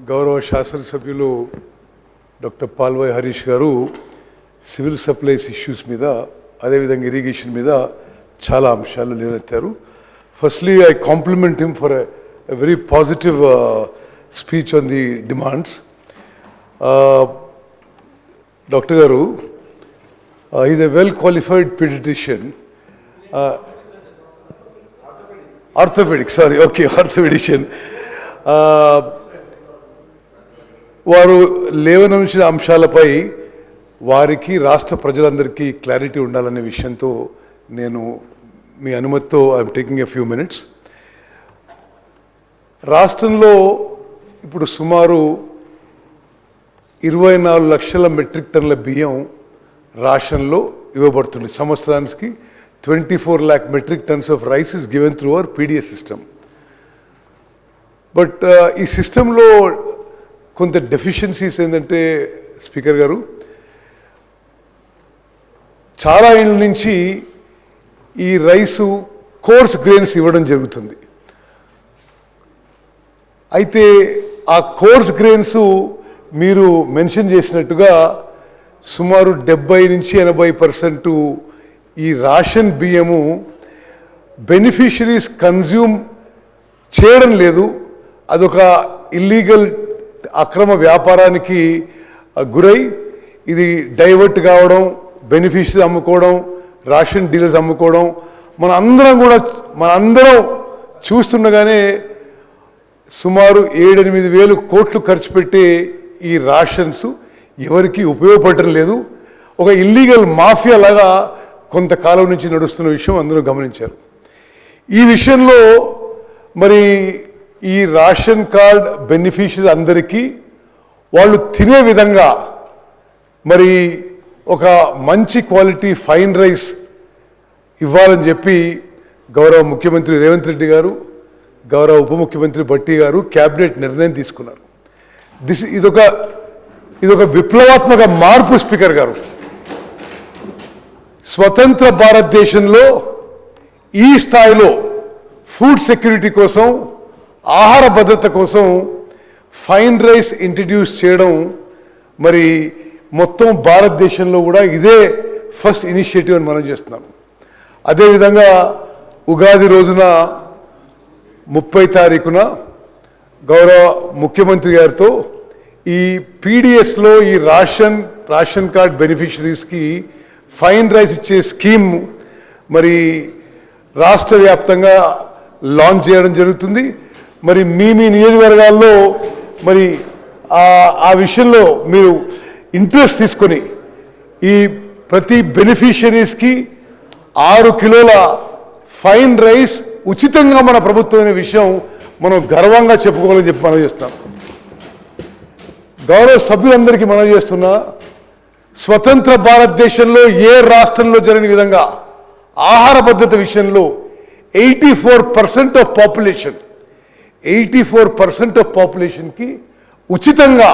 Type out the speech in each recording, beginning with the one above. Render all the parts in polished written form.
గౌరవ శాసనసభ్యులు డాక్టర్ పాల్వాయి హరీష్ గారు సివిల్ సప్లైస్ ఇష్యూస్ మీద అదేవిధంగా ఇరిగేషన్ మీద చాలా అంశాలు లేవనెత్తారు. Firstly I compliment him for a very positive speech on the demands. Doctor గారు is a well qualified paediatrician, orthopaedician. వారు లేవనెత్తిన అంశాలపై వారికి రాష్ట్ర ప్రజలందరికీ క్లారిటీ ఉండాలనే విషయంతో నేను మీ అనుమతితో I'm taking a few minutes. రాష్ట్రంలో ఇప్పుడు సుమారు 24 లక్షల మెట్రిక్ టన్నుల బియ్యం రాషన్లో ఇవ్వబడుతుంది. సంవత్సరానికి 24 lakh metric tons of rice is given through our PDS system. But ఈ సిస్టంలో కొంత డెఫిషియన్సీస్ ఏంటంటే స్పీకర్ గారు, చాలా ఏళ్ళ నుంచి ఈ రైసు కోర్స్ గ్రెయిన్స్ ఇవ్వడం జరుగుతుంది. అయితే ఆ కోర్స్ గ్రెయిన్స్ మీరు మెన్షన్ చేసినట్టుగా సుమారు 70 నుంచి 80% ఈ రేషన్ బియ్యము బెనిఫిషరీస్ కన్జ్యూమ్ చేయడం లేదు. అదొక ఇల్లీగల్ అక్రమ వ్యాపారానికి గురై ఇది డైవర్ట్ కావడం, బెనిఫిషరీస్ అమ్ముకోవడం, రేషన్ డీలర్స్ అమ్ముకోవడం మనందరం చూస్తుండగానే సుమారు 7-8 వేలు కోట్లు ఖర్చు పెట్టి ఈ రేషన్స్ ఎవరికి ఉపయోగపడటం లేదు. ఒక ఇల్లీగల్ మాఫియా లాగా కొంతకాలం నుంచి నడుస్తున్న విషయం అందరూ గమనించారు. ఈ విషయంలో మరి ఈ రేషన్ కార్డ్ బెనిఫిషరీస్ అందరికీ వాళ్ళు తినే విధంగా మరి ఒక మంచి క్వాలిటీ ఫైన్ రైస్ ఇవ్వాలని చెప్పి గౌరవ ముఖ్యమంత్రి రేవంత్ రెడ్డి గారు, గౌరవ ఉప ముఖ్యమంత్రి భట్టి గారు క్యాబినెట్ నిర్ణయం తీసుకున్నారు. ఇదొక విప్లవాత్మక మార్పు స్పీకర్ గారు. స్వతంత్ర భారతదేశంలో ఈ స్థాయిలో ఫుడ్ సెక్యూరిటీ కోసం, ఆహార భద్రత కోసం ఫైన్ రైస్ ఇంట్రడ్యూస్ చేయడం మరి మొత్తం భారతదేశంలో కూడా ఇదే ఫస్ట్ ఇనిషియేటివ్ అని మనం చేస్తున్నాం. అదేవిధంగా ఉగాది రోజున 30 తారీఖున గౌరవ ముఖ్యమంత్రి గారితో ఈ పీడిఎస్లో ఈ రేషన్ కార్డ్ బెనిఫిషరీస్కి ఫైన్ రైస్ ఇచ్చే స్కీమ్ మరి రాష్ట్ర వ్యాప్తంగా లాంచ్ చేయడం జరుగుతుంది. మరి మీ నియోజకవర్గాల్లో మరి ఆ విషయంలో మీరు ఇంట్రెస్ట్ తీసుకొని ఈ ప్రతి బెనిఫిషరీస్కి 6 కిలోల ఫైన్ రైస్ ఉచితంగా మన ప్రభుత్వమైన విషయం మనం గర్వంగా చెప్పుకోవాలని చెప్పి మనం చేస్తాం. గౌరవ సభ్యులందరికీ మనం చేస్తున్నా, స్వతంత్ర భారతదేశంలో ఏ రాష్ట్రంలో జరిగిన విధంగా ఆహార భద్రత విషయంలో 84% ఆఫ్ పాపులేషన్కి ఉచితంగా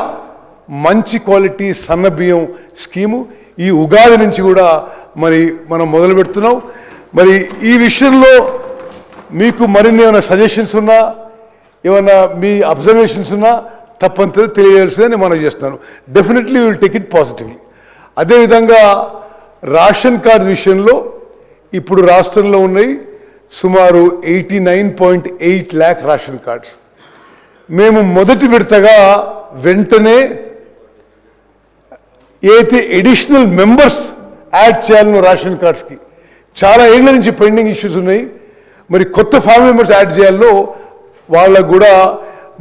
మంచి క్వాలిటీ సన్న బియ్యం స్కీము ఈ ఉగాది నుంచి కూడా మరి మనం మొదలు పెడుతున్నాం. మరి ఈ విషయంలో మీకు మరిన్ని ఏమైనా సజెషన్స్ ఉన్నా, ఏమైనా మీ అబ్జర్వేషన్స్ ఉన్నా తప్పనిసరి తెలియజేయాల్సిందని మనం చేస్తున్నాను. Definitely will take it positively. అదేవిధంగా రేషన్ కార్డు విషయంలో ఇప్పుడు రాష్ట్రంలో ఉన్నాయి సుమారు 89.8 lakh రేషన్ కార్డ్స్. మేము మొదటి విడతగా వెంటనే ఏదైతే ఎడిషనల్ మెంబర్స్ యాడ్ చేయాలనో రేషన్ కార్డ్స్కి చాలా ఏళ్ళ నుంచి పెండింగ్ ఇష్యూస్ ఉన్నాయి. మరి కొత్త ఫ్యామిలీ మెంబర్స్ యాడ్ చేయాలో వాళ్ళకు కూడా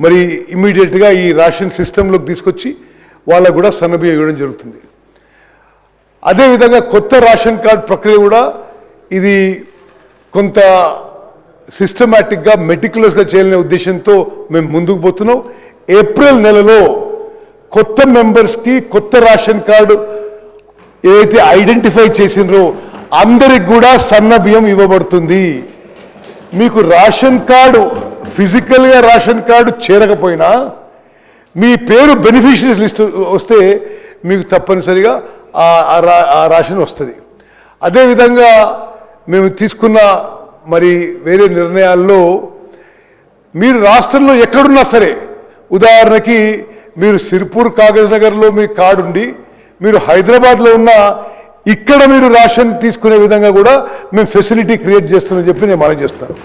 మరి ఇమ్మీడియట్గా ఈ రేషన్ సిస్టంలోకి తీసుకొచ్చి వాళ్ళకు కూడా సన్నబియ్యం ఇవ్వడం జరుగుతుంది. అదేవిధంగా కొత్త రేషన్ కార్డ్ ప్రక్రియ కూడా ఇది కొంత సిస్టమేటిక్గా మెటిక్యులస్గా చేయాలనే ఉద్దేశంతో మేము ముందుకు పోతున్నాం. ఏప్రిల్ నెలలో కొత్త మెంబర్స్కి కొత్త రేషన్ కార్డు ఏదైతే ఐడెంటిఫై చేసినరో అందరికి కూడా సన్న బియ్యం ఇవ్వబడుతుంది. మీకు రేషన్ కార్డు ఫిజికల్గా రేషన్ కార్డు చేరకపోయినా మీ పేరు బెనిఫిషరీస్ లిస్ట్ వస్తే మీకు తప్పనిసరిగా ఆ రేషన్ వస్తుంది. అదేవిధంగా మేము తీసుకున్న మరి వేరే నిర్ణయాల్లో మీరు రాష్ట్రంలో ఎక్కడున్నా సరే ఉదాహరణకి మీరు సిర్పూర్ కాగజ్ నగర్లో మీ కార్డు ఉండి మీరు హైదరాబాద్లో ఉన్న ఇక్కడ మీరు రేషన్ తీసుకునే విధంగా కూడా మేము ఫెసిలిటీ క్రియేట్ చేస్తున్నామని చెప్పి నేను మనం చేస్తాను.